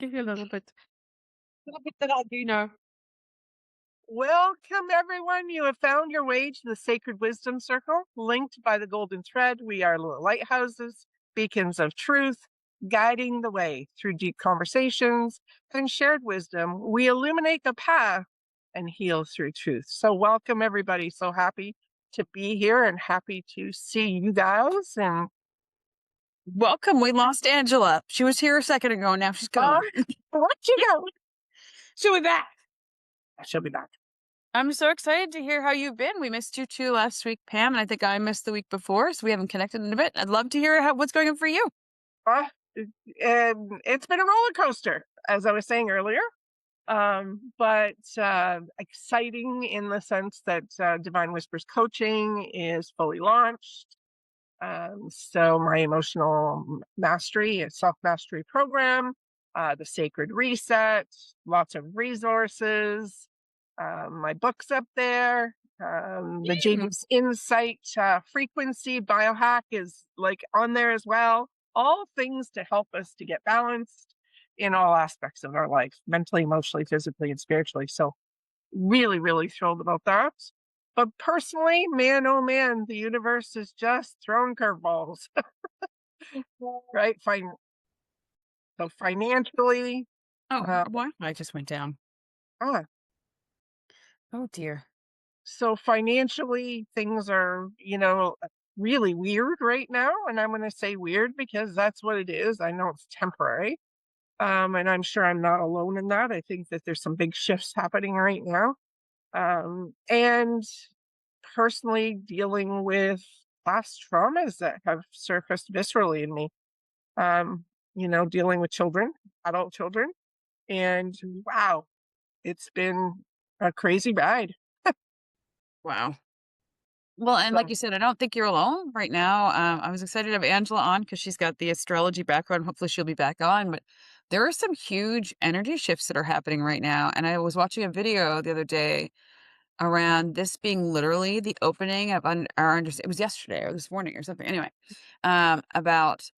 Give you a little bit that I do know. Welcome, everyone. You have found your way to the Sacred Wisdom Circle, linked by the golden thread. We are little lighthouses, beacons of truth, guiding the way through deep conversations and shared wisdom. We illuminate the path and heal through truth. So, welcome, everybody. So happy to be here and happy to see you guys. And Welcome. We lost Angela. She was here a second ago. Now she's uh, gone. what you go? She'll be back. She'll be back. I'm so excited to hear how you've been. We missed you too last week, Pam, and I think I missed the week before, so we haven't connected in a bit. I'd love to hear what's going on for you. Uh, it's been a roller coaster, as I was saying earlier. But exciting in the sense that Divine Whispers coaching is fully launched. So my emotional mastery, a self-mastery program, the sacred reset, lots of resources, my book's up there. The James Insight frequency biohack is like on there as well. All things to help us to get balanced in all aspects of our life, mentally, emotionally, physically, and spiritually. So really, really thrilled about that. But personally, man, oh man, the universe has just thrown curveballs, right? So financially, Oh, uh, Wi-Fi just went down. ah, Oh dear. so financially, things are, really weird right now. And I'm going to say weird because that's what it is. I know it's temporary. And I'm sure I'm not alone in that. I think that there's some big shifts happening right now. And personally dealing with past traumas that have surfaced viscerally in me. Dealing with children, adult children. And wow, it's been a crazy ride. Wow. Well, and like So you said, I don't think you're alone right now. I was excited to have Angela on because she's got the astrology background. Hopefully, she'll be back on. But there are some huge energy shifts that are happening right now. And I was watching a video the other day around this being literally the opening of our it was yesterday or this morning or something. Anyway, about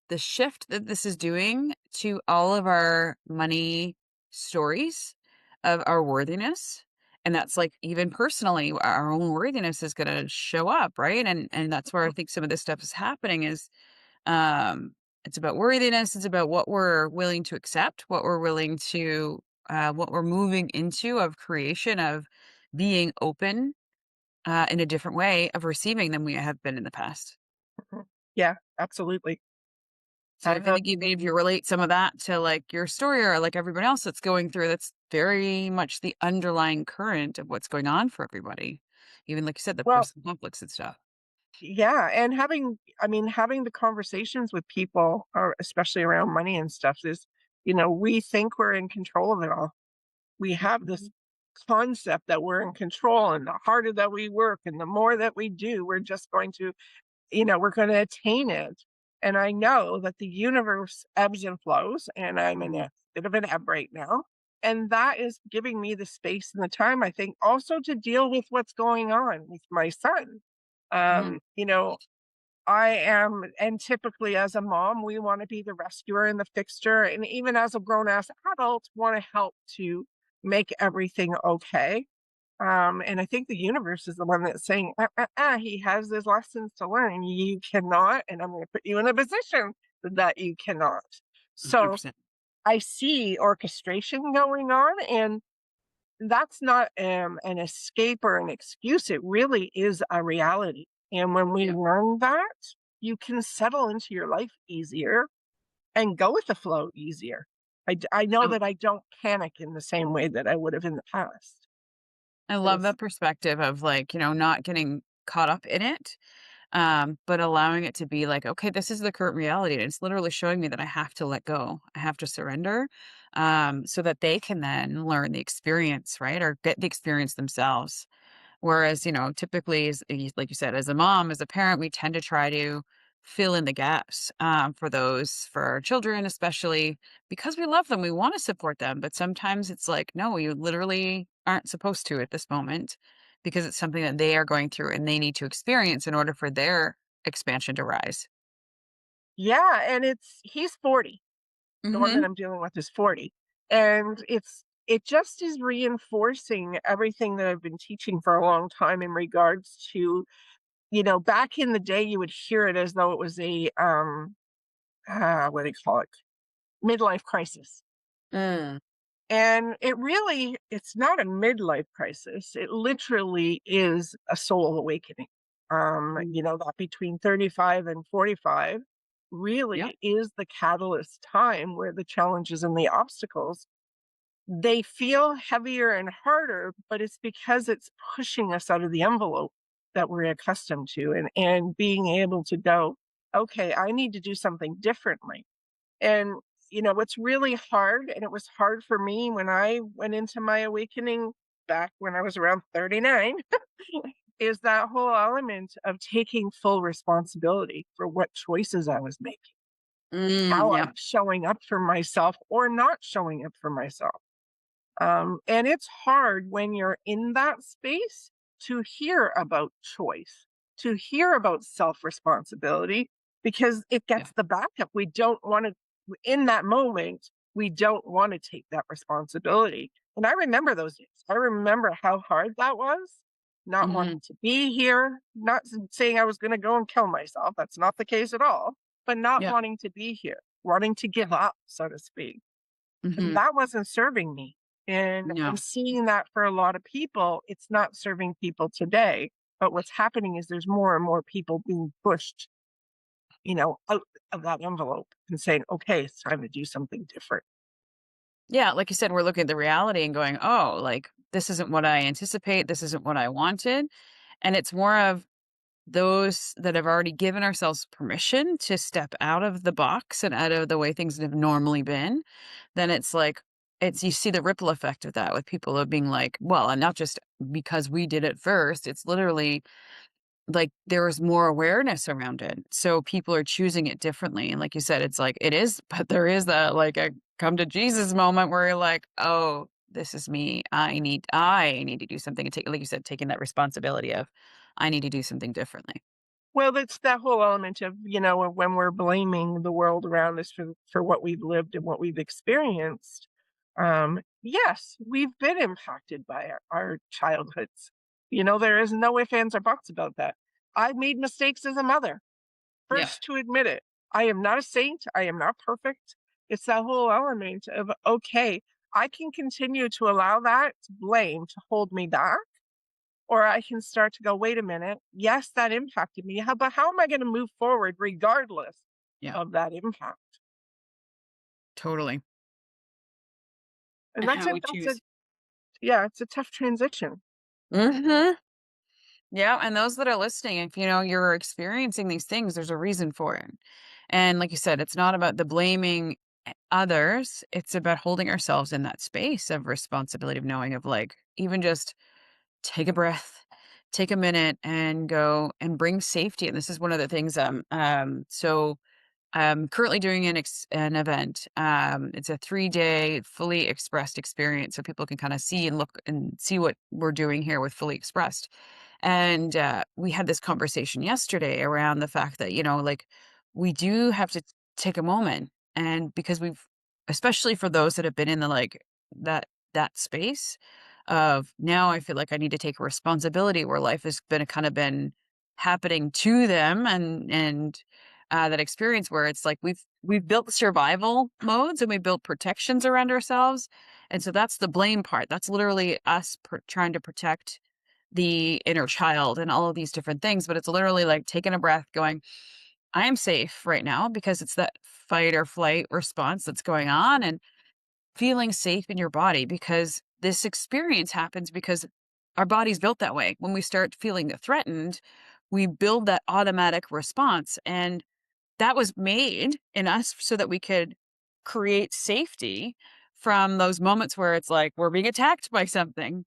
the shift that this is doing to all of our money stories of our worthiness. And that's like even personally, our own worthiness is going to show up, right? And that's where I think some of this stuff is happening is it's about worthiness. It's about what we're willing to accept, what we're willing to what we're moving into of creation, of being open in a different way of receiving than we have been in the past. yeah, absolutely. So I feel Uh, like you maybe you relate some of that to like your story or like everybody else that's going through that's very much the underlying current of what's going on for everybody. Even like you said, the well, personal conflicts and stuff. yeah, and having the conversations with people, or especially around money and stuff, is, we think we're in control of it all. We have this concept that we're in control, and the harder that we work and the more that we do, we're just going to, we're going to attain it. And I know that the universe ebbs and flows, and I'm in a bit of an ebb right now. And that is giving me the space and the time, I think, also to deal with what's going on with my son. Mhm. Um, you know, I am, and typically as a mom, we want to be the rescuer and the fixture. And even as a grown ass adult, want to help to make everything okay. And I think the universe is the one that's saying, he has his lessons to learn. You cannot, and I'm going to put you in a position that you cannot. So 100%. I see orchestration going on, and that's not an escape or an excuse. It really is a reality. And when we Yeah. learn that, you can settle into your life easier and go with the flow easier. I know So that I don't panic in the same way that I would have in the past. I love It's, that perspective of like, not getting caught up in it, but allowing it to be like, okay, this is the current reality. And it's literally showing me that I have to let go. I have to surrender so that they can then learn the experience, right? Or get the experience themselves. Whereas, typically, like you said, as a mom, as a parent, we tend to try to fill in the gaps for our children, especially because we love them. We want to support them. But sometimes it's like, no, you literally aren't supposed to at this moment because it's something that they are going through and they need to experience in order for their expansion to rise. yeah, and he's 40. The one that Mhm. I'm dealing with is 40. And it just is reinforcing everything that I've been teaching for a long time in regards to, back in the day, you would hear it as though it was a, what do you call it? Midlife crisis. Mm. And it's not a midlife crisis. It literally is a soul awakening. Mm. That between 35 and 45 Yep. really is the catalyst time where the challenges and the obstacles, they feel heavier and harder, but it's because it's pushing us out of the envelope that we're accustomed to, and being able to go, okay, I need to do something differently. And, what's really hard, and it was hard for me when I went into my awakening back when I was around 39, is that whole element of taking full responsibility for what choices I was making, Mm, how I yep. was showing up for myself or not showing up for myself. And it's hard when you're in that space to hear about choice, to hear about self responsibility, because it Yeah. gets the backup. We don't want to, in that moment, we don't want to take that responsibility. And I remember those days. I remember how hard that was, not Mhm. wanting to be here, not saying I was going to go and kill myself. That's not the case at all, but not Yep. wanting to be here, wanting to give up, so to speak. And Mhm. that wasn't serving me. And I'm No. seeing that for a lot of people, it's not serving people today. But what's happening is there's more and more people being pushed, out of that envelope and saying, okay, it's time to do something different. Yeah, like you said, we're looking at the reality and going, "Oh, like, this isn't what I anticipate, this isn't what I wanted." And it's more of those that have already given ourselves permission to step out of the box and out of the way things have normally been, then it's like it's you see the ripple effect of that with people of being like, well, and not just because we did it first, it's literally like there's more awareness around it. So people are choosing it differently. And like you said, it's like it is, but there is that like a come to Jesus moment where you're like, oh, this is me. I need to do something and take like you said, taking that responsibility of I need to do something differently. Well, that's that whole element of, when we're blaming the world around us for what we've lived and what we've experienced. Yes, we've been impacted by our childhoods. There is no ifs, ands, or buts about that. I've made mistakes as a mother. Yeah. First to admit it. I am not a saint. I am not perfect. It's that whole element of, okay, I can continue to allow that blame to hold me back, or I can start to go, wait a minute. Yes, that impacted me. But how am I going to move forward regardless Yeah. of that impact? Totally. And And how we that's a, choose. yeah, it's a tough transition. Hmm. Yeah. And those that are listening, if you know you're experiencing these things, there's a reason for it. And like you said, it's not about the blaming others. It's about holding ourselves in that space of responsibility of knowing of like even just take a breath, take a minute and go and bring safety. And this is one of the things so I'm currently doing an event. It's a 3-day fully expressed experience, so people can kind of see and look and see what we're doing here with fully expressed. And we had this conversation yesterday around the fact that like we do have to take a moment, and because especially for those that have been in the like that that space of now, I feel like I need to take responsibility where life has been happening to them, and that experience where it's like we've built survival modes and we built protections around ourselves, and so that's the blame part. That's literally us trying to protect the inner child and all of these different things. But it's literally like taking a breath, going, "I am safe right now," because it's that fight or flight response that's going on, and feeling safe in your body because this experience happens because our body's built that way. When we start feeling threatened, we build that automatic response, and that was made in us so that we could create safety from those moments where it's like we're being attacked by something.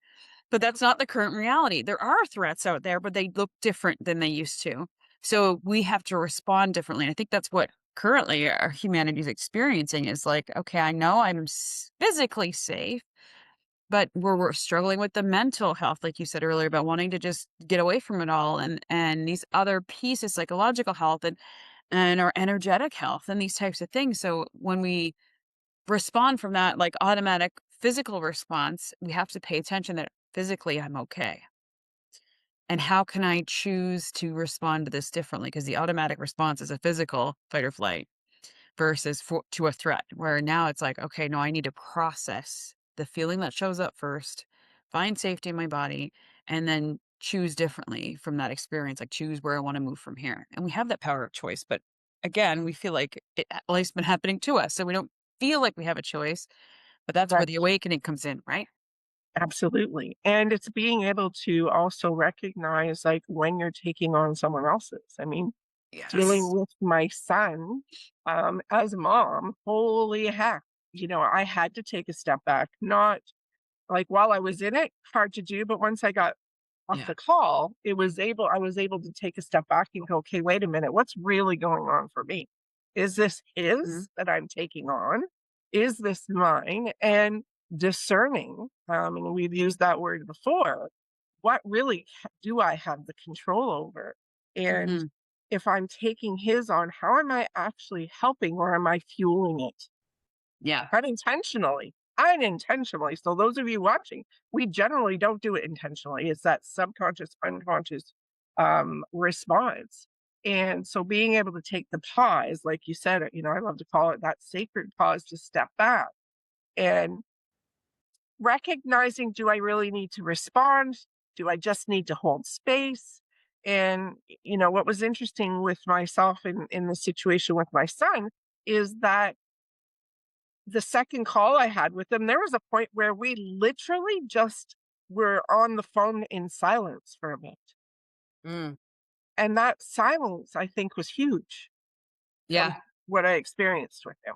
But that's not the current reality. There are threats out there, but they look different than they used to. So we have to respond differently. And I think that's what currently our humanity is experiencing is like, okay, I know I'm physically safe, but we're struggling with the mental health, like you said earlier, about wanting to just get away from it all, and these other pieces, psychological health and our energetic health and these types of things. So when we respond from that, like, automatic physical response, we have to pay attention that physically I'm okay. And how can I choose to respond to this differently? Because the automatic response is a physical fight or flight versus to a threat, where now it's like, okay, no, I need to process the feeling that shows up first, find safety in my body, and then choose differently from that experience. Like choose where I want to move from here. And we have that power of choice. But again, we feel like life's been happening to us. So we don't feel like we have a choice. But that's where Right. the awakening comes in, right? Absolutely. And it's being able to also recognize, like, when you're taking on someone else's. I mean, dealing Yes. with my son, as a mom, holy heck, I had to take a step back, not like, while I was in it, hard to do, but once I got off Yeah. the call, I was able to take a step back and go, "Okay, wait a minute, what's really going on for me? Is this Mhm. his that I'm taking on? Is this mine?" And discerning, and we've used that word before, what really do I have the control over? And Mhm. if I'm taking his on, how am I actually helping or am I fueling it? Yeah. Unintentionally, unintentionally. So those of you watching, we generally don't do it intentionally. It's that subconscious, unconscious response. And so being able to take the pause, like you said, I love to call it that sacred pause to step back and recognizing, do I really need to respond? Do I just need to hold space? And what was interesting with myself in the situation with my son is that the second call I had with him, there was a point where we literally just were on the phone in silence for a bit. Mm. And that silence, I think, was huge from Yeah. what I experienced with him.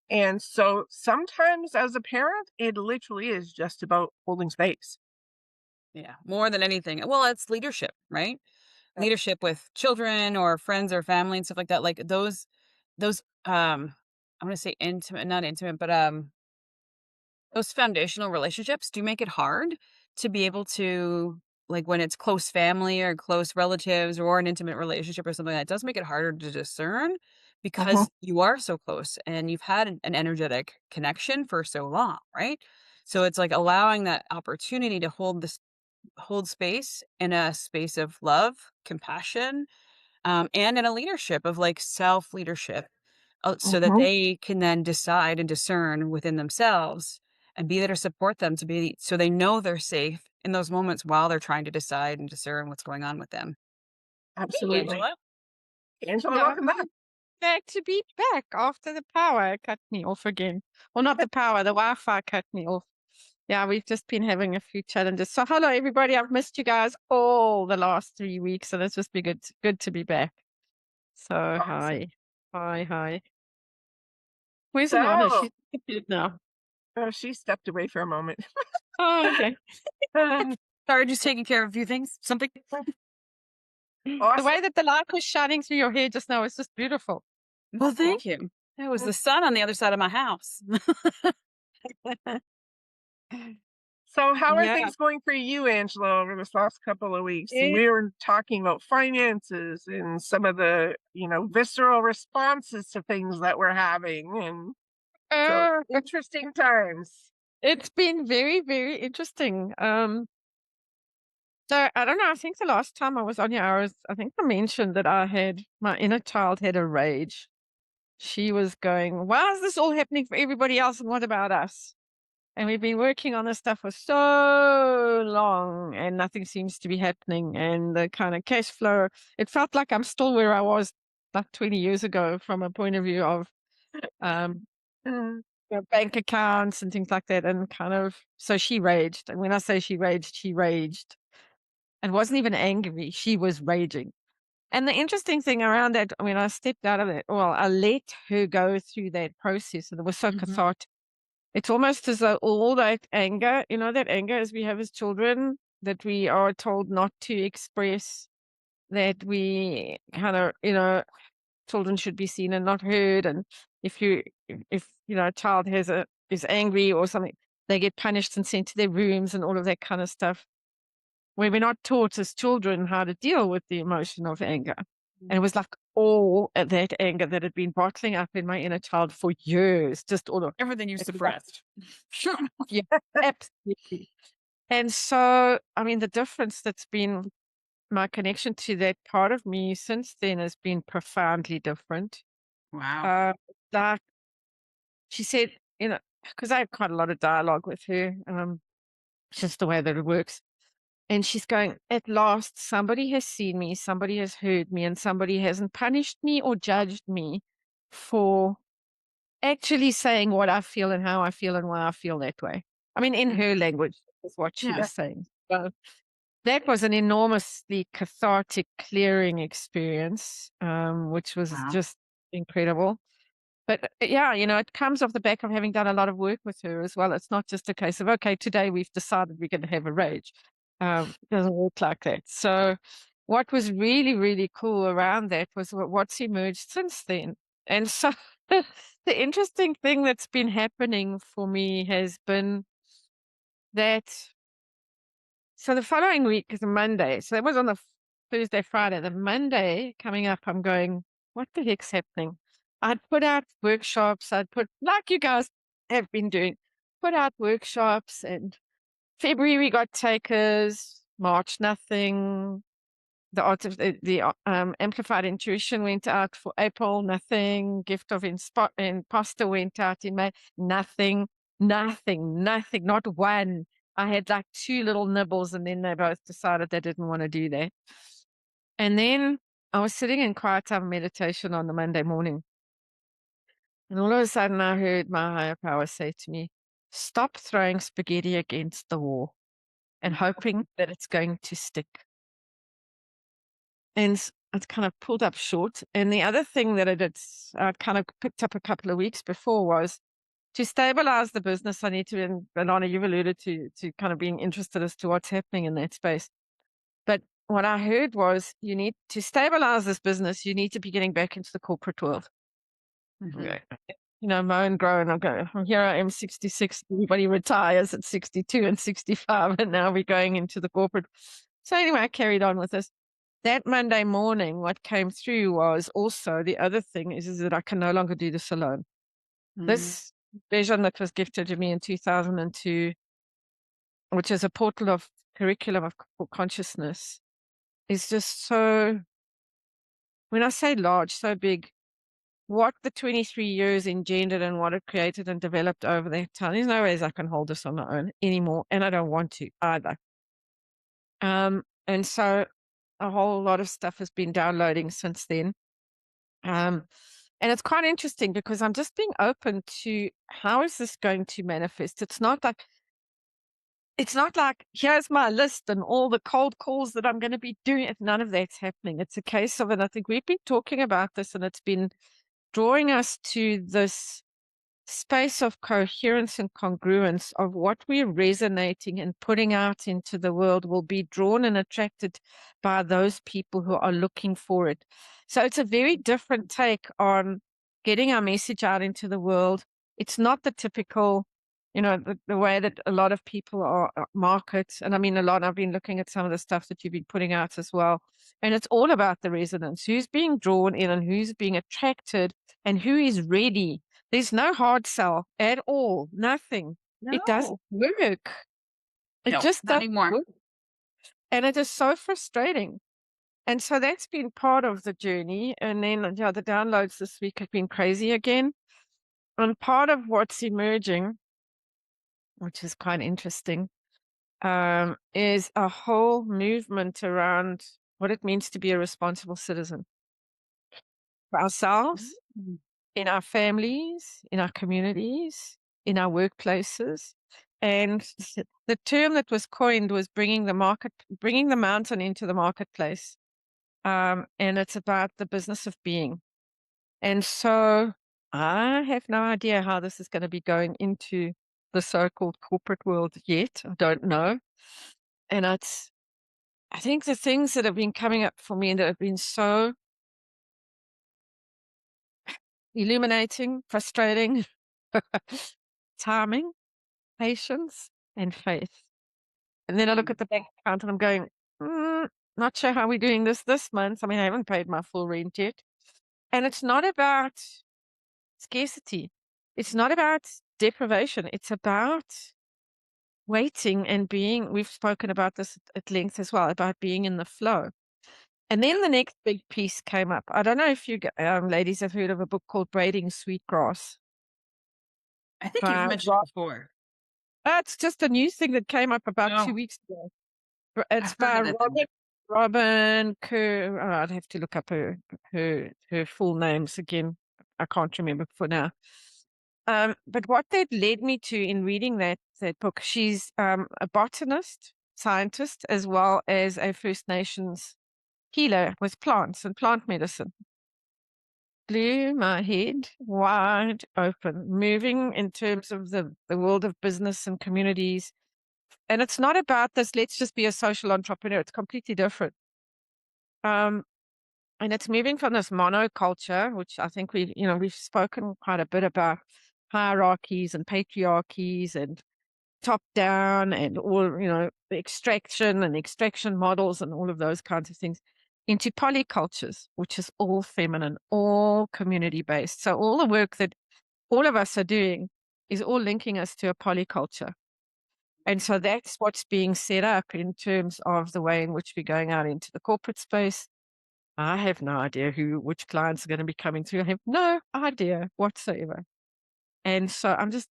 And so sometimes as a parent, it literally is just about holding space. Yeah. More than anything. Well, it's leadership, right? Yep. Leadership with children or friends or family and stuff like that. Like those I'm gonna say intimate, not intimate, but those foundational relationships do make it hard to be able to, like, when it's close family or close relatives or an intimate relationship or something, that does make it harder to discern Mhm. because you are so close and you've had an energetic connection for so long, right? So it's like allowing that opportunity to hold space in a space of love, compassion, and in a leadership of like self leadership, so that Mhm. they can then decide and discern within themselves and be there to support them to be so they know they're safe in those moments while they're trying to decide and discern what's going on with them. Hey, Absolutely. Angela. Angela, Yeah, welcome back. glad to be back after the power cut me off again. Well, not the power, the Wi-Fi cut me off. Yeah, we've just been having a few challenges. So hello everybody. I've missed you guys all the last 3 weeks. So that's just be good to be back. So Awesome. hi. Hi, hi. Where's Alana? So, She's good now. she stepped away for a moment. Oh, okay. Sorry, just taking care of a few things. Something. The Awesome. way that the light was shining through your hair just now was just beautiful. Well, thank you. It was the sun on the other side of my house. So, how are Yeah. things going for you, Angela, over this last couple of weeks? It, We were talking about finances and some of the, visceral responses to things that we're having. And so, uh, interesting times. it's been very, very interesting. So I don't know. I think the last time I was on here, I think I mentioned that my inner child had a rage. She was going, "Why is this all happening for everybody else, and what about us?" And we've been working on this stuff for so long, and nothing seems to be happening. And the kind of cash flow, it felt like I'm still where I was like 20 years ago, from a point of view of um, Mm. bank accounts and things like that. And kind of, so she raged. And when I say she raged and wasn't even angry. She was raging. And the interesting thing around that, when I stepped out of it, well, I let her go through that process, and it was so Mhm. cathartic. It's almost as though all that anger, that anger as we have as children, that we are told not to express, that we kind of, children should be seen and not heard. And if a child is angry or something, they get punished and sent to their rooms and all of that kind of stuff, where we're not taught as children how to deal with the emotion of anger. And it was like all of that anger that had been bottling up in my inner child for years, just all of Everything you it was like, suppressed. Sure. yeah, absolutely. And so, I mean, the difference that's been my connection to that part of me since then has been profoundly different. Wow. Uh, like she said, because I have quite a lot of dialogue with her, it's just the way that it works. And she's going, at last, somebody has seen me, somebody has heard me, and somebody hasn't punished me or judged me for actually saying what I feel and how I feel and why I feel that way. I mean, in her language, is what she Yeah. was saying. So that was an enormously cathartic, clearing experience, which was Wow. just incredible. But yeah, it comes off the back of having done a lot of work with her as well. It's not just a case of, okay, today we've decided we're going to have a rage. It doesn't work like that. So, what was really, really cool around that was what's emerged since then. And so, the interesting thing that's been happening for me has been that. So, the following week is a Monday. So, that was on the Thursday, Friday. The Monday coming up, I'm going, what the heck's happening? I'd put out workshops. I'd put, like you guys have been doing, put out workshops. And February, we got takers. March, nothing. The art of the amplified intuition went out for April, nothing. Gift of imposter went out in May, nothing, nothing, nothing, not one. I had like two little nibbles, and then they both decided they didn't want to do that. And then I was sitting in quiet time meditation on the Monday morning, and all of a sudden I heard my higher power say to me, "Stop throwing spaghetti against the wall and hoping that it's going to stick." And it's kind of pulled up short. And the other thing that I'd kind of picked up a couple of weeks before was to stabilize the business. I need to, and Anna, you've alluded to kind of being interested as to what's happening in that space. But what I heard was you need to stabilize this business. You need to be getting back into the corporate world. Hmm. Okay. Mow and grow. And I'm going, here I am, 66. Everybody retires at 62 and 65. And now we're going into the corporate. So anyway, I carried on with this. That Monday morning, what came through was also the other thing is that I can no longer do this alone. Hmm. This vision that was gifted to me in 2002, which is a portal of curriculum for consciousness, is just so, when I say large, so big, what the 23 years engendered and what it created and developed over that time. There's no ways I can hold this on my own anymore, and I don't want to either. And so a whole lot of stuff has been downloading since then. Um, and it's quite interesting because I'm just being open to how is this going to manifest. It's not like here's my list and all the cold calls that I'm going to be doing. None of that's happening. It's a case of, and I think we've been talking about this, and it's been drawing us to this space of coherence and congruence of what we're resonating and putting out into the world will be drawn and attracted by those people who are looking for it. So it's a very different take on getting our message out into the world. It's not the typical, the way that a lot of people are market. And I mean, I've been looking at some of the stuff that you've been putting out as well. And it's all about the resonance, who's being drawn in and who's being attracted and who is ready. There's no hard sell at all, nothing. It doesn't No. work. It No, just not doesn't anymore. work. And it is so frustrating. And so that's been part of the journey. And then, the downloads this week have been crazy again. And part of what's emerging, which is quite interesting, is a whole movement around what it means to be a responsible citizen for ourselves, Mm. in our families, in our communities, in our workplaces. And the term that was coined was bringing the mountain into the marketplace. And it's about the business of being. And so I have no idea how this is going to be going into the so-called corporate world yet. I don't know. And I think the things that have been coming up for me and that have been so illuminating, frustrating, timing, patience, and faith. And then I look at the bank account and I'm going, not sure how we're doing this month. I mean, I haven't paid my full rent yet. And it's not about scarcity. It's not about deprivation. It's about waiting and being, we've spoken about this at length as well, about being in the flow. And then the next big piece came up. I don't know if you ladies have heard of a book called Braiding Sweetgrass I think you've by mentioned it before. it's just a new thing that came up about No, 2 weeks ago. It's I've heard by of it though. Robin Kerr. Oh, I'd have to look up her full names again. I can't remember for now. But what that led me to in reading that book, she's a botanist, scientist, as well as a First Nations healer with plants and plant medicine. Blew my head wide open, moving in terms of the world of business and communities. And it's not about this, let's just be a social entrepreneur. It's completely different. Um, and it's moving from this monoculture, which I think we've spoken quite a bit about hierarchies and patriarchies and top down and all, the extraction models and all of those kinds of things into polycultures, which is all feminine, all community based. So all the work that all of us are doing is all linking us to a polyculture. And so that's what's being set up in terms of the way in which we're going out into the corporate space. I have no idea which clients are going to be coming through. I have no idea whatsoever. And so I'm just,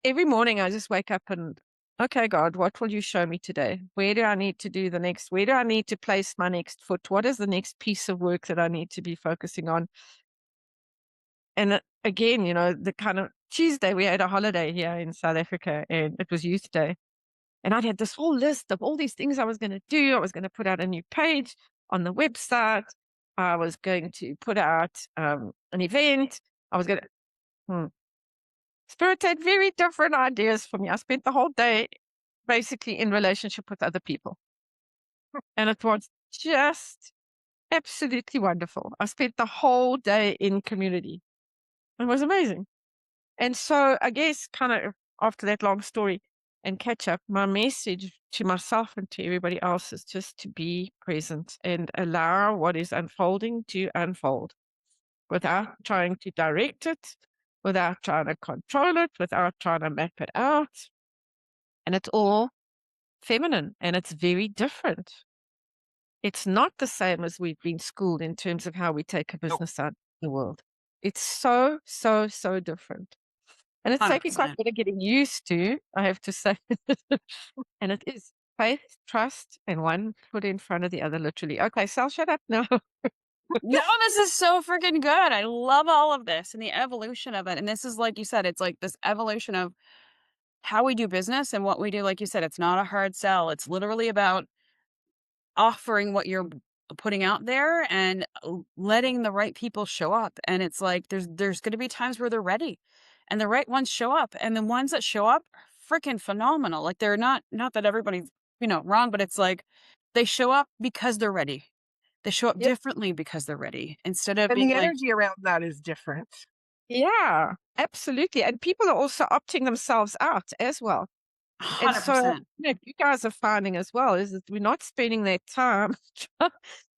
every morning I just wake up and, okay, God, what will you show me today? Where do I need to do the next? Where do I need to place my next foot? What is the next piece of work that I need to be focusing on? And again, the kind of Tuesday, we had a holiday here in South Africa and it was Youth Day. And I'd had this whole list of all these things I was going to do. I was going to put out a new page on the website. I was going to put out an event. I was going to, Spirit had very different ideas for me. I spent the whole day basically in relationship with other people. And it was just absolutely wonderful. I spent the whole day in community. It was amazing. And so I guess kind of after that long story and catch up, my message to myself and to everybody else is just to be present and allow what is unfolding to unfold without trying to direct it, without trying to control it, without trying to map it out. And it's all feminine and it's very different. It's not the same as we've been schooled in terms of how we take a Nope, business out in the world. It's so, so, so different. And it's taking quite a 100%. bit of getting used to, I have to say. And it is faith, trust, and one put in front of the other, literally. Okay, so I'll shut up now. No, this is so freaking good. I love all of this and the evolution of it. And this is like you said, it's like this evolution of how we do business and what we do. Like you said, it's not a hard sell. It's literally about offering what you're putting out there and letting the right people show up. And it's like there's going to be times where they're ready, and the right ones show up, and the ones that show up are freaking phenomenal. Like they're not that everybody's wrong, but it's like they show up because they're ready. They show up Yep. differently because they're ready instead of And being the like energy around that is different. Yeah, absolutely. And people are also opting themselves out as well. And so, 100%. you guys are finding as well is that we're not spending that time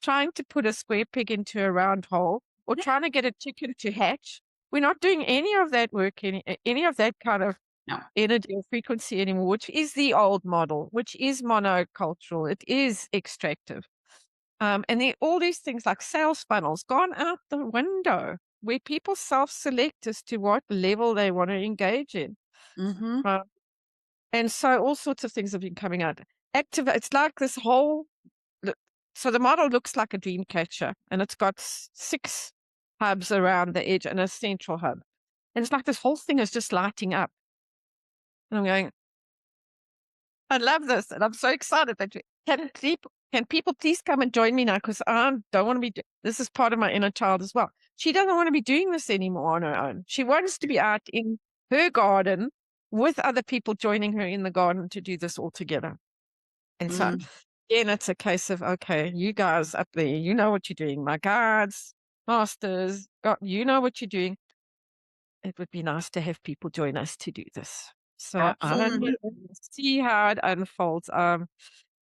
trying to put a square peg into a round hole or Yeah. trying to get a chicken to hatch. We're not doing any of that work, any of that kind of No. energy or frequency anymore, which is the old model, which is monocultural. It is extractive. And then all these things like sales funnels gone out the window where people self-select as to what level they want to engage in. Mhm. Uh, and so all sorts of things have been coming out. It's like this whole, look- so the model looks like a dream catcher and it's got six hubs around the edge and a central hub. And it's like this whole thing is just lighting up. And I'm going, I love this, and I'm so excited that can people please come and join me now? Because I don't want to be. This is part of my inner child as well. She doesn't want to be doing this anymore on her own. She wants to be out in her garden with other people joining her in the garden to do this all together. And so, Mm. again, it's a case of okay, you guys up there, you know what you're doing. My guides, masters, God, you know what you're doing. It would be nice to have people join us to do this. So I don't know. Absolutely. See how it unfolds.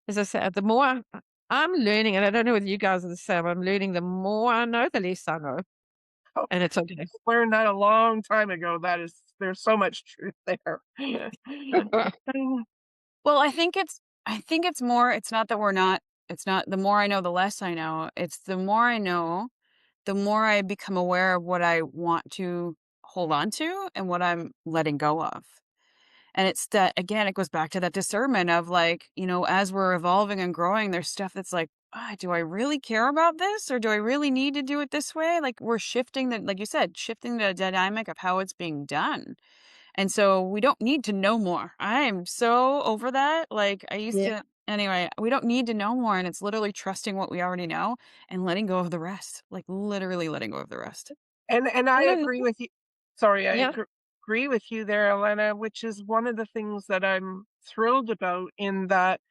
As I said, the more I'm learning, and I don't know whether you guys are the same. I'm learning the more I know, the less I know, Oh, and it's okay. learned that a long time ago. There's so much truth there. Well, I think it's more it's not that we're not it's not the more I know, the less I know. It's the more I know, the more I become aware of what I want to hold on to and what I'm letting go of. And it's that again, it goes back to that discernment of like, as we're evolving and growing, there's stuff that's like, do I really care about this or do I really need to do it this way? Like we're shifting like you said, shifting the dynamic of how it's being done. And so we don't need to know more. I am so over that. Like I used Yeah. to anyway, we don't need to know more and it's literally trusting what we already know and letting go of the rest. Like literally letting go of the rest. And I I don't agree know. with you. Sorry, Yeah. agree with you there, Elena, which is one of the things that I'm thrilled about in that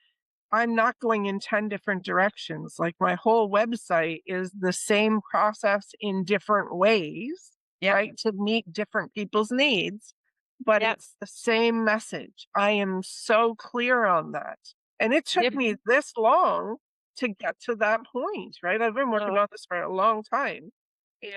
I'm not going in 10 different directions. Like my whole website is the same process in different ways, Yep. right? To meet different people's needs, but Yeah. it's the same message. I am so clear on that. And it took Yep. me this long to get to that point, right? I've been working Uh, on this for a long time.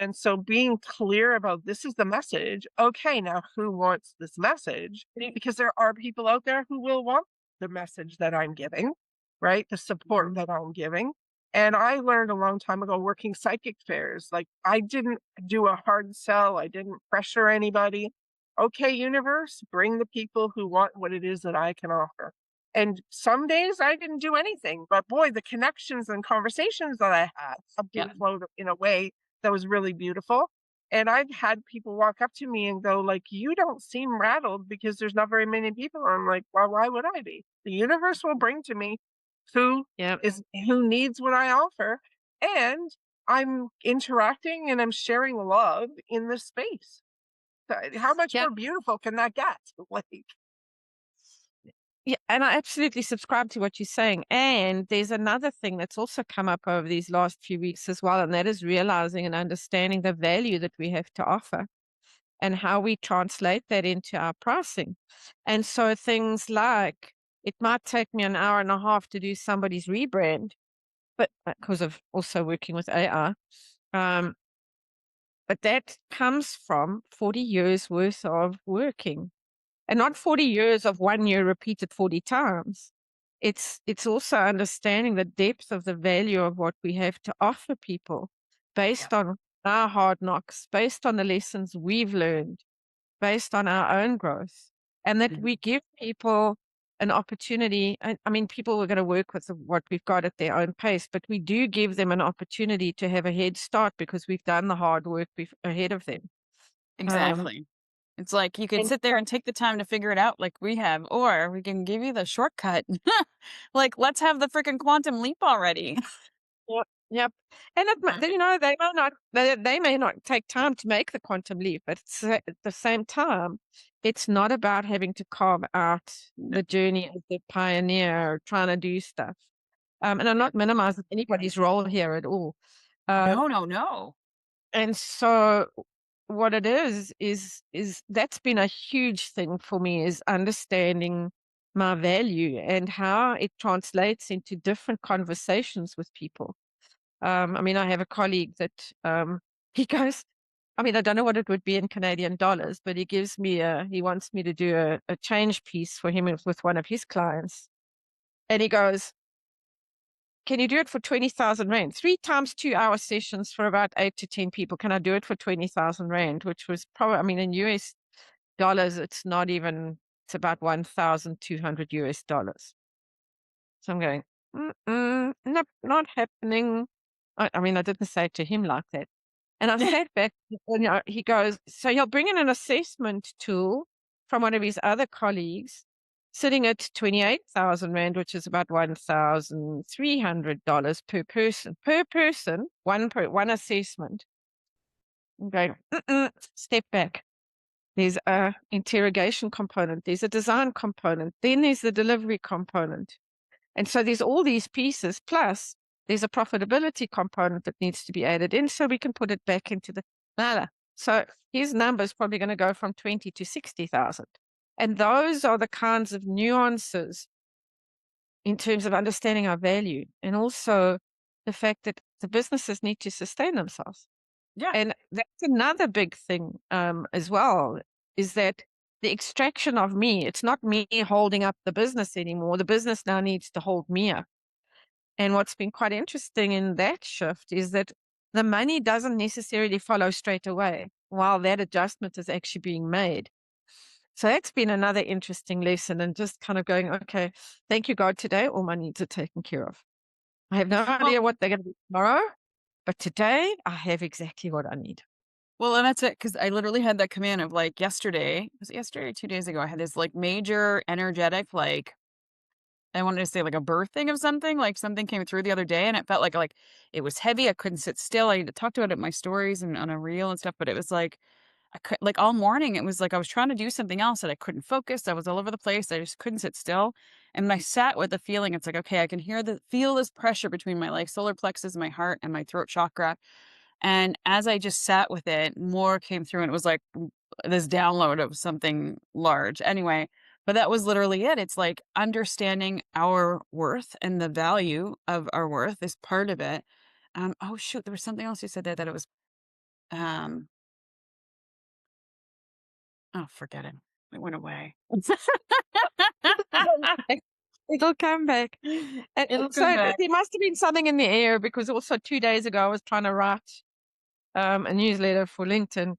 And so being clear about this is the message. Okay, now who wants this message? Because there are people out there who will want the message that I'm giving, right? The support that I'm giving. And I learned a long time ago working psychic fairs. Like I didn't do a hard sell, I didn't pressure anybody. Okay, universe, bring the people who want what it is that I can offer. And some days I didn't do anything, but boy, the connections and conversations that I had, Yep. something flowed in a way that was really beautiful. And I've had people walk up to me and go, like, you don't seem rattled because there's not very many people. I'm like, well, why would I be? The universe will bring to me who yeah. who needs what I offer. And I'm interacting and I'm sharing love in this space. How much Yeah. more beautiful can that get? Like, Yeah, and I absolutely subscribe to what you're saying. And there's another thing that's also come up over these last few weeks as well, and that is realizing and understanding the value that we have to offer and how we translate that into our pricing. And so things like it might take me an hour and a half to do somebody's rebrand, but because of also working with AI, um, but that comes from 40 years worth of working and not 40 years of 1 year repeated 40 times. It's also understanding the depth of the value of what we have to offer people Yeah. based on our hard knocks, based on the lessons we've learned, based on our own growth, and that Mhm. we give people an opportunity. I mean, people are going to work with what we've got at their own pace, but we do give them an opportunity to have a head start because we've done the hard work ahead of them. Um, Exactly. It's like you could and sit there and take the time to figure it out like we have, or we can give you the shortcut. Like, let's have the freaking quantum leap already. Yep, yep. And you know, they may not take time to make the quantum leap, but at the same time, it's not about having to carve out No, the journey of the pioneer or trying to do stuff. And I'm not minimizing anybody's role here at all. Um, no, no, no. and so what it is that's been a huge thing for me is understanding my value and how it translates into different conversations with people. I mean, I have a colleague that he goes, I mean, I don't know what it would be in Canadian dollars, but he wants me to do a change piece for him with one of his clients. And he goes, can you do it for 20,000 Rand? 3 times 2 hour sessions for about 8 to 10 people. Can I do it for 20,000 Rand? Which was probably, I mean, in US dollars, it's about 1,200 US dollars. So I'm going, nope, not happening. I mean, I didn't say it to him like that. And I sat back and he goes, so he'll bring in an assessment tool from one of his other colleagues sitting at 28,000 Rand, which is about $1,300 per person. Per person, one assessment. I'm going, step back. There's a interrogation component. There's a design component. Then there's the delivery component. And so there's all these pieces, plus there's a profitability component that needs to be added in so we can put it back into the nala. So his number is probably going to go from 20 to 60,000. And those are the kinds of nuances in terms of understanding our value, and also the fact that the businesses need to sustain themselves. Yeah. And that's another big thing, as well, is that the extraction of me, it's not me holding up the business anymore. The business now needs to hold me up. And what's been quite interesting in that shift is that the money doesn't necessarily follow straight away while that adjustment is actually being made. So that's been another interesting lesson, and just kind of going, okay, thank you, God, today all my needs are taken care of. I have no Well, idea what they're going to be tomorrow, but today I have exactly what I need. and that's it, because I literally had that command of, like, yesterday was it yesterday or 2 days ago? I had this, like, major energetic, like, I wanted to say, like, a birthing of something, like, something came through the other day, and it felt like it was heavy, I couldn't sit still. I talked about it in my stories and on a reel and stuff, but it was like, I could like, all morning, it was like I was trying to do something else and I couldn't focus, I was all over the place, I just couldn't sit still, and when I sat with the feeling, it's like, "Okay, I can feel this pressure between my, like, solar plexus, my heart, and my throat chakra," and as I just sat with it, more came through, and it was like this download of something large. Anyway, but that was literally it. It's like understanding our worth and the value of our worth is part of it. Oh shoot, there was something else you said there that it was um oh, forget it. It went away. It'll come back. And It'll come so back. there must have been something in the air, because also 2 days ago I was trying to write a newsletter for LinkedIn.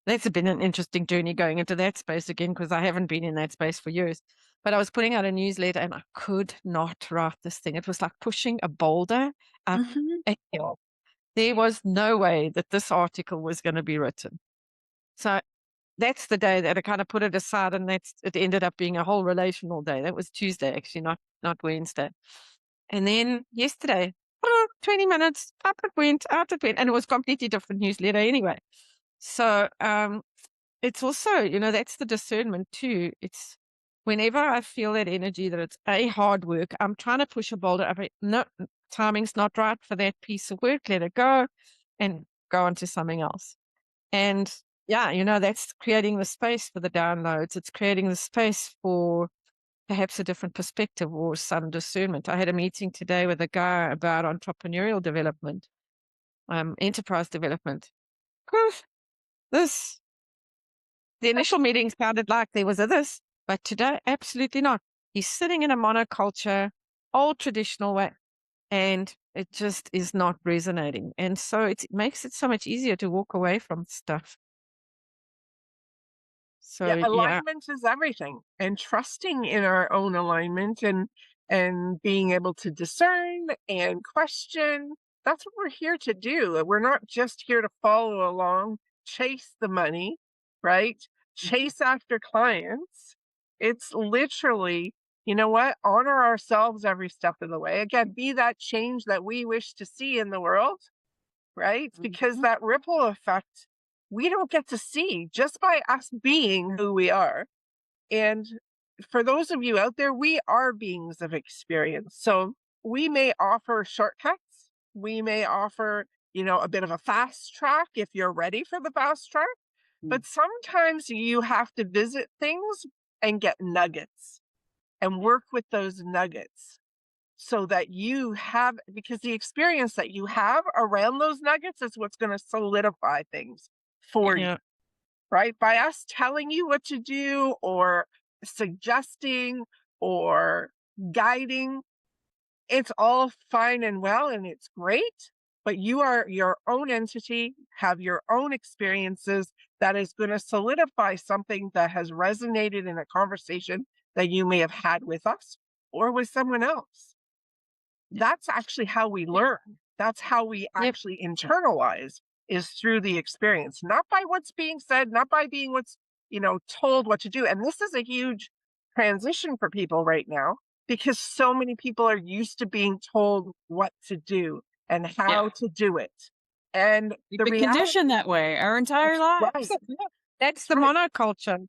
That's been an interesting journey going into that space again, because I haven't been in that space for years. But I was putting out a newsletter and I could not write this thing. It was like pushing a boulder up Mhm. a hill. There was no way that this article was going to be written. So that's the day that I kind of put it aside, and it ended up being a whole relational day. That was Tuesday, actually, not Wednesday. And then yesterday, 20 minutes, out it went, and it was completely different newsletter anyway. So it's also, that's the discernment too. It's whenever I feel that energy that it's hard work, I'm trying to push a boulder up. No, timing's not right for that piece of work. Let it go and go on to something else. And yeah, that's creating the space for the downloads. It's creating the space for perhaps a different perspective or some discernment. I had a meeting today with a guy about entrepreneurial development, enterprise development. Whew, This the initial meeting sounded like there was a this, but today, absolutely not. He's sitting in a monoculture, old traditional way, and it just is not resonating. And so it makes it so much easier to walk away from stuff. Yeah, So yeah, alignment is everything, and trusting in our own alignment and being able to discern and question. That's what we're here to do. We're not just here to follow along, chase the money, right? Chase after clients. It's literally, you know what? Honor ourselves every step of the way. Again, be that change that we wish to see in the world, right? Because Mhm. that ripple effect we don't get to see just by us being who we are. And for those of you out there, we are beings of experience. So we may offer shortcuts. We may offer, a bit of a fast track if you're ready for the fast track. Mm. But sometimes you have to visit things and get nuggets and work with those nuggets so that you have, because the experience that you have around those nuggets is what's going to solidify things for you, yeah, right? By us telling you what to do or suggesting or guiding, it's all fine and well and it's great, but you are your own entity, have your own experiences that is going to solidify something that has resonated in a conversation that you may have had with us or with someone else. That's actually how we learn. That's how we yep, actually internalize is through the experience, not by what's being said, not by being what's, told what to do. And this is a huge transition for people right now because so many people are used to being told what to do and Yeah. how to do it. And We've the been reality, conditioned that way our entire that's lives. right. that's That's the right. monoculture.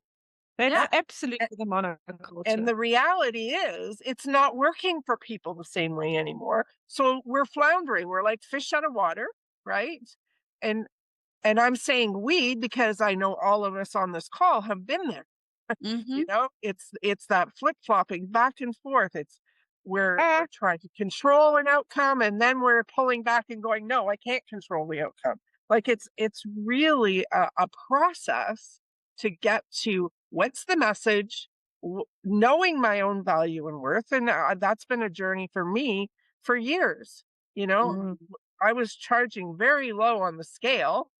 That's Yeah. absolutely the And monoculture. the reality is, it's not working for people the same way anymore. So we're floundering. We're like fish out of water, right? And and I'm saying we because I know all of us on this call have been there. Mhm. It's that flip flopping back and forth. It's we're trying to control an outcome, and then we're pulling back and going, no, I can't control the outcome. Like it's really a process to get to what's the message, knowing my own value and worth. And that's been a journey for me for years. You know, Mm. I was charging very low on the scale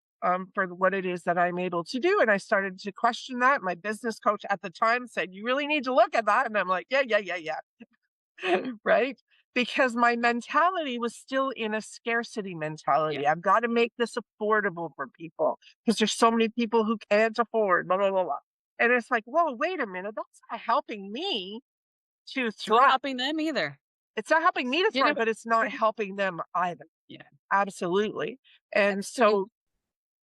for what it is that I'm able to do. And I started to question that. My business coach at the time said, you really need to look at that. And I'm like, yeah, yeah, yeah, yeah. Right? Because my mentality was still in a scarcity mentality. Yeah. I've got to make this affordable for people because there's so many people who can't afford, blah, blah, blah, blah. And it's like, whoa, wait a minute. That's not helping me to It's not thrive. helping them either. It's not helping me to You know, thrive, but it's not helping them either. Yeah. Absolutely. And absolutely. so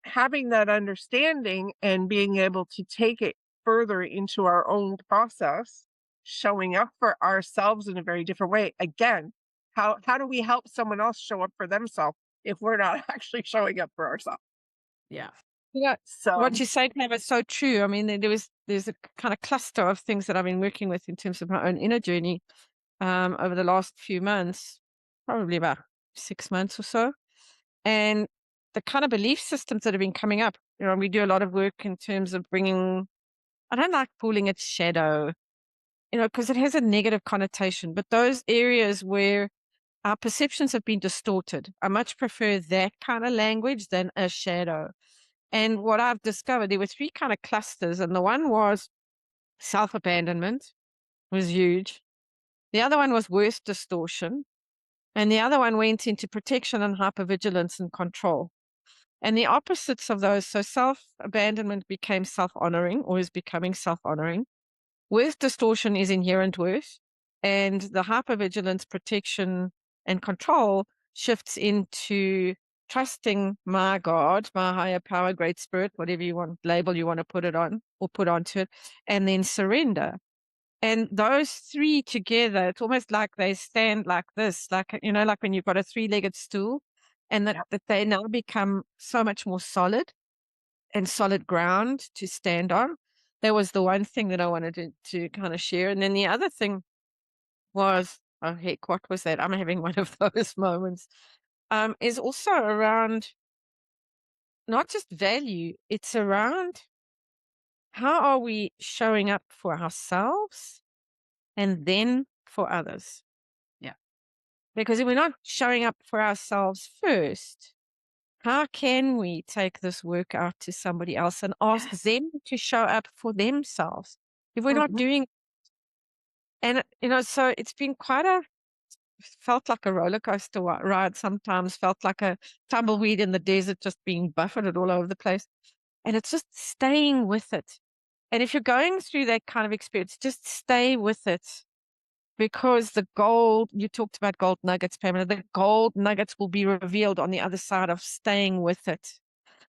having that understanding and being able to take it further into our own process, showing up for ourselves in a very different way. Again, how do we help someone else show up for themselves if we're not actually showing up for ourselves? Yeah. Yeah, So what you say, Clem, is so true. I mean, there's a kind of cluster of things that I've been working with in terms of my own inner journey over the last few months, probably about 6 months or so, and the kind of belief systems that have been coming up. You know, we do a lot of work in terms of bringing. I don't like calling it shadow, you know, because it has a negative connotation. But those areas where our perceptions have been distorted, I much prefer that kind of language than a shadow. And what I've discovered, there were three kind of clusters, and the one was self-abandonment, was huge. The other one was worth distortion, and the other one went into protection and hypervigilance and control. And the opposites of those, so self-abandonment became self-honoring, or is becoming self-honoring. Worth distortion is inherent worth, and the hypervigilance, protection, and control shifts into trusting my God, my higher power, great spirit, whatever you want, label you want to put it on or put onto it, and then surrender. And those three together, it's almost like they stand like this, like, you know, like when you've got a three-legged stool, and yeah. that they now become so much more solid and solid ground to stand on. That was the one thing that I wanted to kind of share. And then the other thing was, oh heck, what was that? I'm having one of those moments. Is also around not just value, it's around how are we showing up for ourselves and then for others. Yeah. Because if we're not showing up for ourselves first, how can we take this work out to somebody else and ask Yes. them to show up for themselves if we're not Mhm. doing? And, you know, so it's been felt like a roller coaster ride sometimes, felt like a tumbleweed in the desert, just being buffeted all over the place. And it's just staying with it. And if you're going through that kind of experience, just stay with it, because the gold, you talked about gold nuggets, Pamela, the gold nuggets will be revealed on the other side of staying with it.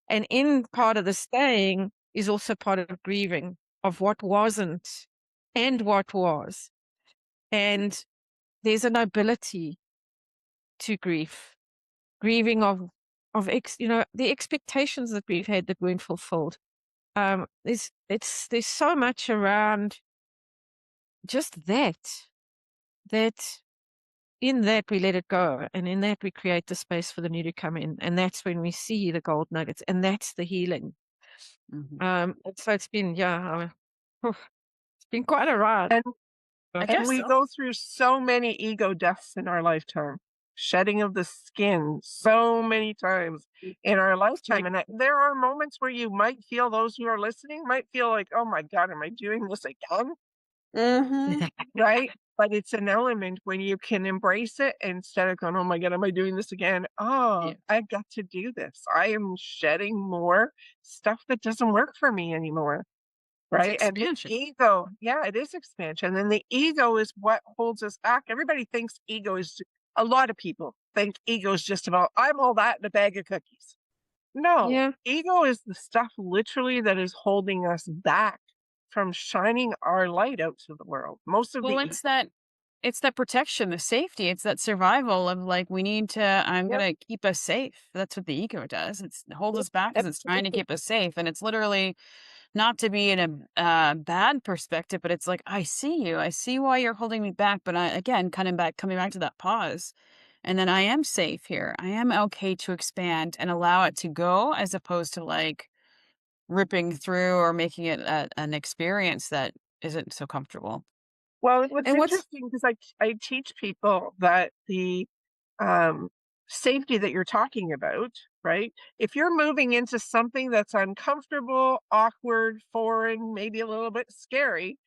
And in part of the staying is also part of grieving of what wasn't and what was. And there's a nobility to grief, grieving you know, the expectations that we've had that weren't fulfilled. There's so much around just that in that we let it go, and in that we create the space for the new to come in, and that's when we see the gold nuggets, and that's the healing. Mhm. And so it's been, yeah, it's been quite a ride. And I and guess we so. go through so many ego deaths in our lifetime, shedding of the skin so many times in our lifetime. And there are moments where you might feel, those who are listening might feel like, oh my God, am I doing this again? Mhm. Right? But it's an element when you can embrace it instead of going, oh my God, am I doing this again? Oh, Yeah. I got to do this. I am shedding more stuff that doesn't work for me anymore. It's Right? And the expansion. ego, yeah, it is expansion. And the ego is what holds us back. Everybody thinks ego is, a lot of people think ego is just about, I'm all that in a bag of cookies. No, Yeah. ego is the stuff literally that is holding us back from shining our light out to the world. Most of Well, the it's that protection, the safety, it's that survival of like we need to I'm Yeah. gonna keep us safe. That's what the ego does. It holds us back because it's trying to Absolutely. keep us safe. And it's literally not to be in a bad perspective, but it's like, I see you. I see why you're holding me back. But I, again, coming back to that pause. And then I am safe here. I am okay to expand and allow it to go as opposed to like ripping through or making it an experience that isn't so comfortable. Well, what's And what's interesting because I teach people that the um, safety that you're talking about, right? If you're moving into something that's uncomfortable, awkward, foreign, maybe a little bit scary,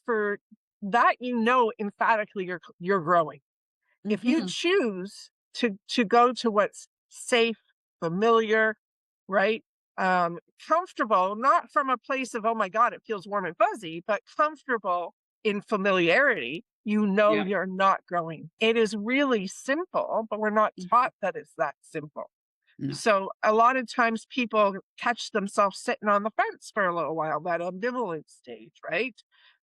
for that, emphatically you're growing. If you Hmm. choose to go to what's safe, familiar, right? Comfortable, not from a place of, oh my God, it feels warm and fuzzy, but comfortable in familiarity, Yeah. you're not growing. It is really simple, but we're not taught that it's that simple. No. So a lot of times people catch themselves sitting on the fence for a little while, that ambivalent stage, right?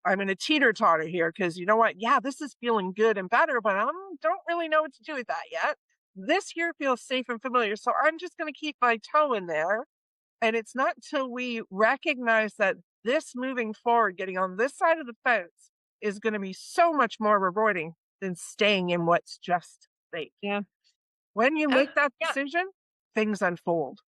I'm in a teeter totter here because you know what? Yeah, this is feeling good and better, but I don't really know what to do with that yet. This here feels safe and familiar. So I'm just going to keep my toe in there. And it's not till we recognize that this moving forward, getting on this side of the fence, is going to be so much more rewarding than staying in what's just safe. yeah. When you Uh, make that yeah. decision, things unfold.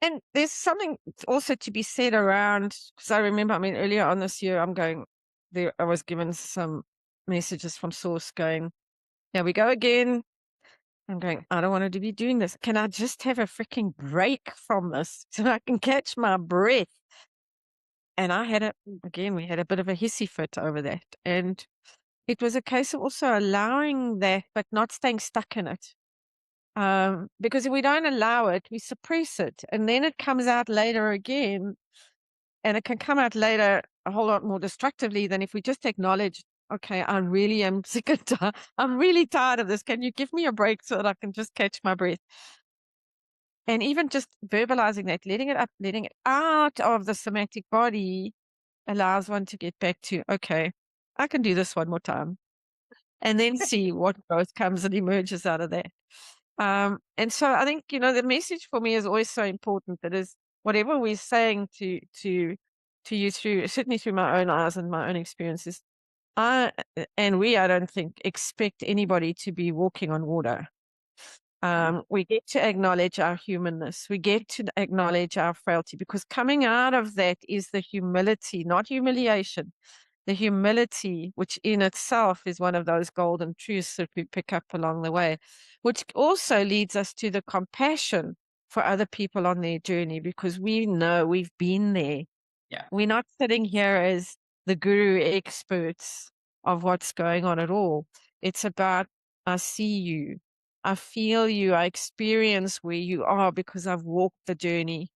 And there's something also to be said around, because I remember, I mean, earlier on this year, I was given some messages from Source going, here we go again. I'm going, I don't want to be doing this. Can I just have a freaking break from this so I can catch my breath? And we had a bit of a hissy fit over that. And it was a case of also allowing that, but not staying stuck in it. Because if we don't allow it, we suppress it. And then it comes out later again. And it can come out later a whole lot more destructively than if we just acknowledge, okay, I really am sick and tired. I'm really tired of this. Can you give me a break so that I can just catch my breath? And even just verbalizing that, letting it out of the somatic body allows one to get back to, okay, I can do this one more time. And then see what growth comes and emerges out of that. And so I think, the message for me is always so important. That is whatever we're saying to you through, certainly through my own eyes and my own experiences, I I don't think expect anybody to be walking on water. We get to acknowledge our humanness. We get to acknowledge our frailty, because coming out of that is the humility, not humiliation. The humility, which in itself is one of those golden truths that we pick up along the way, which also leads us to the compassion for other people on their journey, because we know we've been there. Yeah. We're not sitting here as the guru experts of what's going on at all. It's about, I see you, I feel you, I experience where you are because I've walked the journey.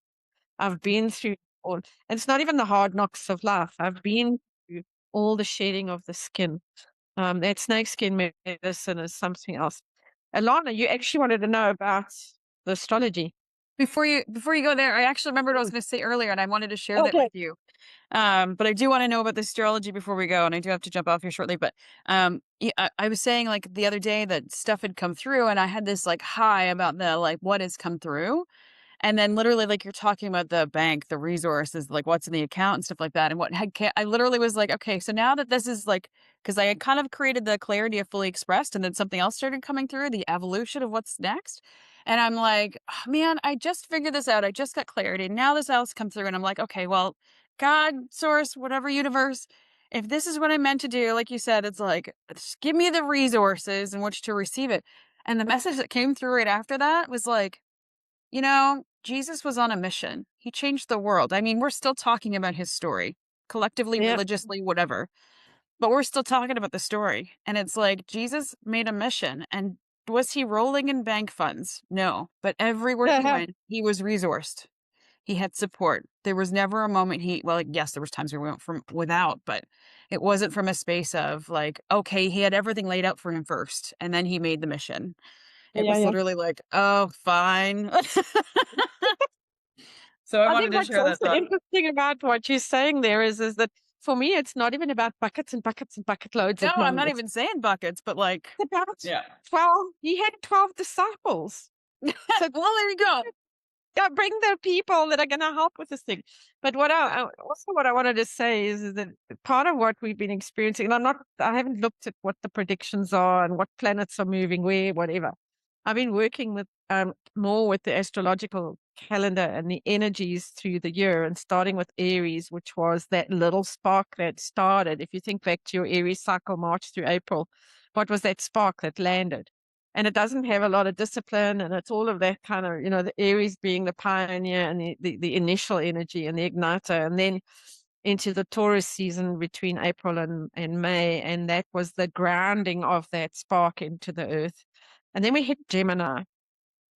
I've been through all, and it's not even the hard knocks of life. I've been through all the shedding of the skin. That snakeskin medicine is something else. Alana, you actually wanted to know about the astrology. Before you go there, I actually remembered what I was Mm. going to say earlier, and I wanted to share that with Okay. you. But I do want to know about the astrology before we go, and I do have to jump off here shortly. But I was saying like the other day that stuff had come through, and I had this like high about the like what has come through. And then literally, like, you're talking about the bank, the resources, like what's in the account and stuff like that. And I literally was like, okay, so now that this is like, because I had kind of created the clarity of fully expressed, and then something else started coming through, the evolution of what's next. And I'm like, oh, man, I just figured this out. I just got clarity. Now this else come through. And I'm like, okay, well, God, source, whatever universe, if this is what I meant to do, like you said, it's like, just give me the resources in which to receive it. And the message that came through right after that was like, Jesus was on a mission. He changed the world. I mean, we're still talking about his story, collectively, Yeah. religiously, whatever, but we're still talking about the story. And it's like Jesus made a mission. And was he rolling in bank funds? No. But everywhere he Yeah. went, he was resourced. He had support. There was never a moment well, like, yes, there was times where we went from without, but it wasn't from a space of like, okay, he had everything laid out for him first, and then he made the mission. It Yeah. was Yeah. literally like, oh, fine. So I I wanted think to what's share that also thought. interesting about what you're saying there is that for me, it's not even about buckets and buckets and bucket loads No, of I'm not numbers. even saying buckets, but like, It's about yeah. 12. He had 12 disciples. So Well, there you go. Yeah, bring the people that are going to help with this thing. But what I wanted to say is that part of what we've been experiencing, and I haven't looked at what the predictions are and what planets are moving where, whatever. I've been working with more with the astrological calendar and the energies through the year, and starting with Aries, which was that little spark that started. If you think back to your Aries cycle, March through April, what was that spark that landed? And it doesn't have a lot of discipline, and it's all of that kind of, the Aries being the pioneer and the initial energy and the igniter, and then into the Taurus season between April and May, and that was the grounding of that spark into the earth. And then we hit Gemini.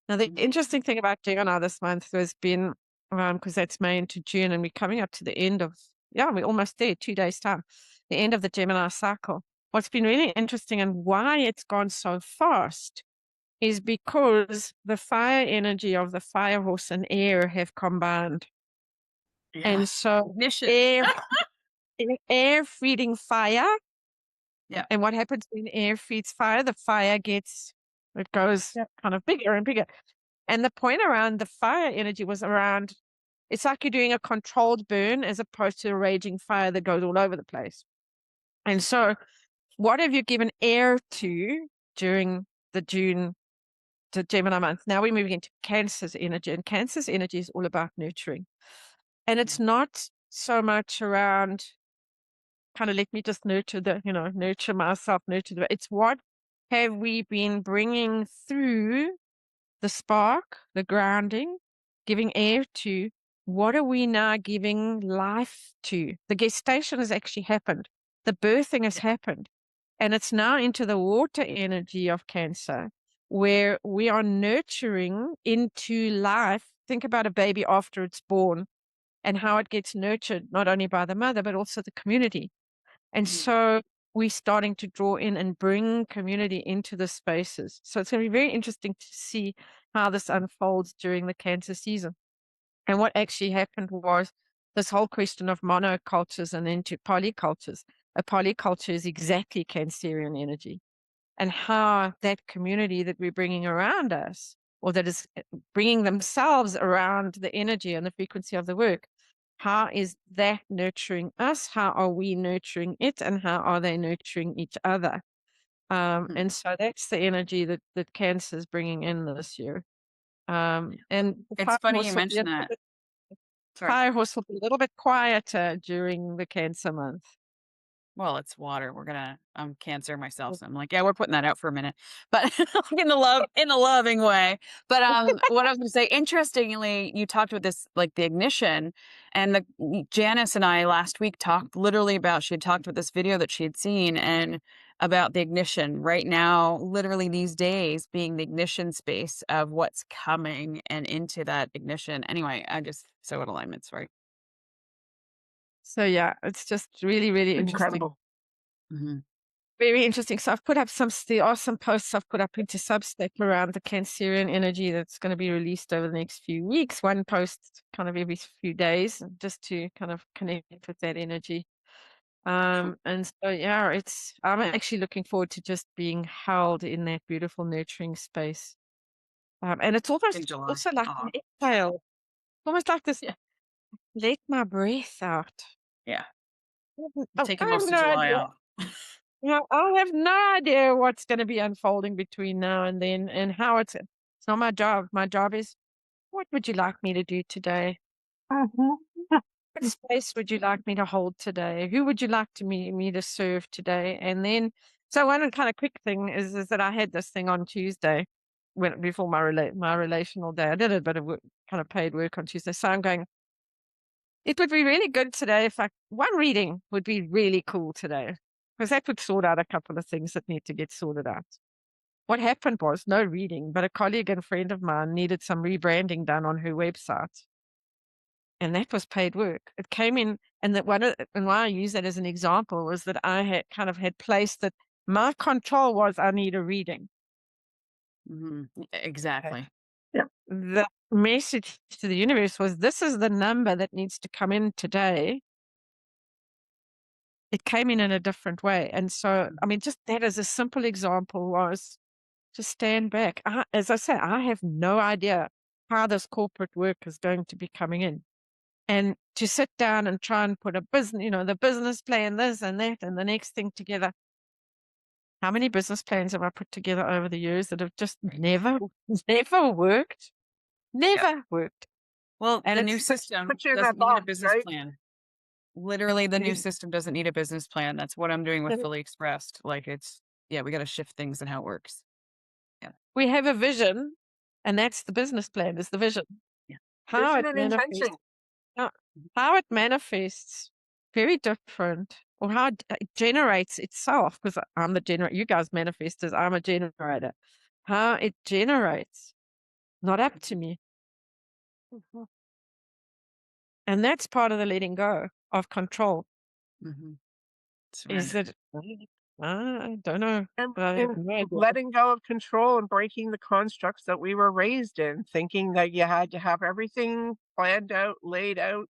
Now, the interesting thing about Gemini this month has been, because that's May into June, and we're coming up to the end of, we're almost there, 2 days' time, the end of the Gemini cycle. What's been really interesting and why it's gone so fast is because the fire energy of the fire horse and air have combined. Yeah. And so Ignition. air feeding fire. Yeah. And what happens when air feeds fire? The fire it goes kind of bigger and bigger. And the point around the fire energy was around, it's like you're doing a controlled burn as opposed to a raging fire that goes all over the place. And so what have you given air to during the June to Gemini month? Now we're moving into Cancer's energy, and Cancer's energy is all about nurturing. And it's not so much around kind of let me just nurture myself, it's what have we been bringing through the spark, the grounding, giving air to, what are we now giving life to? The gestation has actually happened. The birthing has happened. And it's now into the water energy of Cancer, where we are nurturing into life. Think about a baby after it's born and how it gets nurtured, not only by the mother, but also the community. And so we're starting to draw in and bring community into the spaces. So it's going to be very interesting to see how this unfolds during the Cancer season. And what actually happened was this whole question of monocultures and into polycultures. A polyculture is exactly Cancerian energy, and how that community that we're bringing around us, or that is bringing themselves around the energy and the frequency of the work, how is that nurturing us? How are we nurturing it? And how are they nurturing each other? And so that's the energy that Cancer is bringing in this year. And It's funny you mentioned that. Sorry. Fire horse will be a little bit quieter during the Cancer month. Well, it's water. I'm Cancer myself, so I'm like, yeah, we're putting that out for a minute, but in the loving way. But what I was going to say, interestingly, you talked about this, like the ignition, and Janice and I last week talked literally about. She had talked about this video that she had seen and about the ignition right now, literally these days being the ignition space of what's coming and into that ignition. Anyway, I just so in alignment. Sorry. So yeah, it's just really, really Incredible. interesting. Very interesting. So I've put up there are some posts I've put up into Substack around the Cancerian energy that's going to be released over the next few weeks. One post kind of every few days, just to kind of connect with that energy. And so yeah, I'm actually looking forward to just being held in that beautiful nurturing space. And it's almost also like an exhale, almost like this. Let my breath out. Yeah. Taking most of July out. I have no idea what's going to be unfolding between now and then, and how it's not my job. My job is, what would you like me to do today? What space would you like me to hold today? Who would you like me to serve today? And then, so one kind of quick thing is that I had this thing on Tuesday, before my relational day. I did a bit of work, kind of paid work on Tuesday. So I'm going, it would be really good today if one reading would be really cool today, because that would sort out a couple of things that need to get sorted out. What happened was no reading, but a colleague and friend of mine needed some rebranding done on her website. And that was paid work. It came in, and and why I use that as an example was that I had placed that my control was I need a reading. Exactly. Yeah. The message to the universe was, this is the number that needs to come in today. It came in a different way. And so, I mean, just that as a simple example was to stand back. As I say, I have no idea how this corporate work is going to be coming in. And to sit down and try and put a business, the business plan, this and that, and the next thing together. How many business plans have I put together over the years that have just never, never worked? Yeah. Never worked. Well, And the new it's system Put you in that doesn't need a box, business right? plan. Literally, the new You- system doesn't need a business plan. That's what I'm doing with Fully Expressed. Like yeah, we got to shift things and how it works. Yeah. we have a vision, and that's the business plan, is the vision. Yeah. How Vision it and intention. manifests, how, how it manifests, very different, or how it generates itself, because I'm the generator, you guys manifestors, I'm a generator. How it generates, not up to me. Mhm. And that's part of the letting go of control. Mm-hmm. Is Surrender. it? I don't know. I have And no idea. letting go of control and breaking the constructs that we were raised in, thinking that you had to have everything planned out, laid out,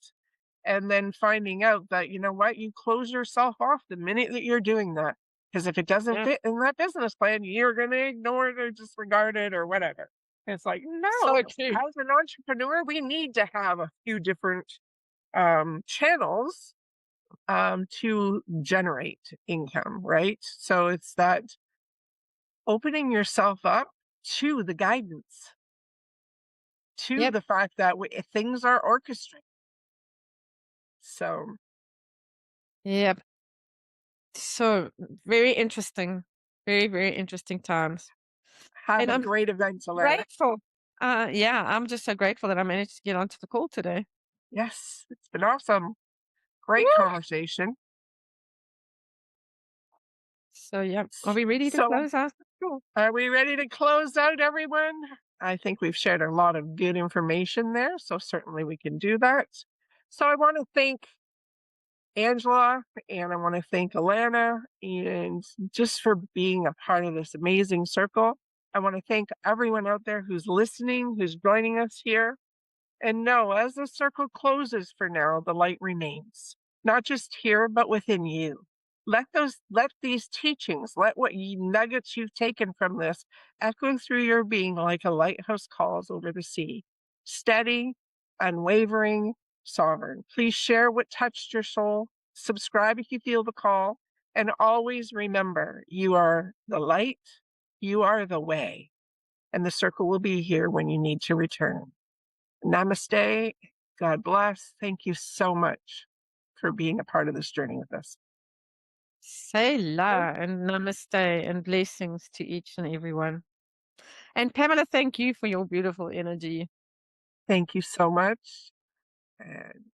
and then finding out that, you know what, you close yourself off the minute that you're doing that. Because if it doesn't Yeah, fit in that business plan, you're going to ignore it or disregard it or whatever. It's like, so no, true. as an entrepreneur, we need to have a few different channels to generate income, right? So it's that opening yourself up to the guidance, to Yep, the fact that things are orchestrated. So yep. So very interesting, very, very interesting times. have And a I'm great event, Alana. grateful. Yeah, I'm just so grateful that I managed to get onto the call today. Yes, it's been awesome. Great Woo! conversation. So yeah, are we ready to So, close out the call? are we ready to close out, everyone? I think we've shared a lot of good information there, so certainly we can do that. So, I want to thank Angela and I want to thank Alana and just for being a part of this amazing circle. I want to thank everyone out there who's listening, who's joining us here. And no, as the circle closes for now, the light remains, not just here, but within you. Let these teachings, let what nuggets you've taken from this echo through your being like a lighthouse calls over the sea. Steady, unwavering, sovereign. Please share what touched your soul. Subscribe if you feel the call. And always remember, you are the light, you are the way, and the circle will be here when you need to return. Namaste. God bless. Thank you so much for being a part of this journey with us. Say la and namaste and blessings to each and everyone. And Pamela, thank you for your beautiful energy. Thank you so much. And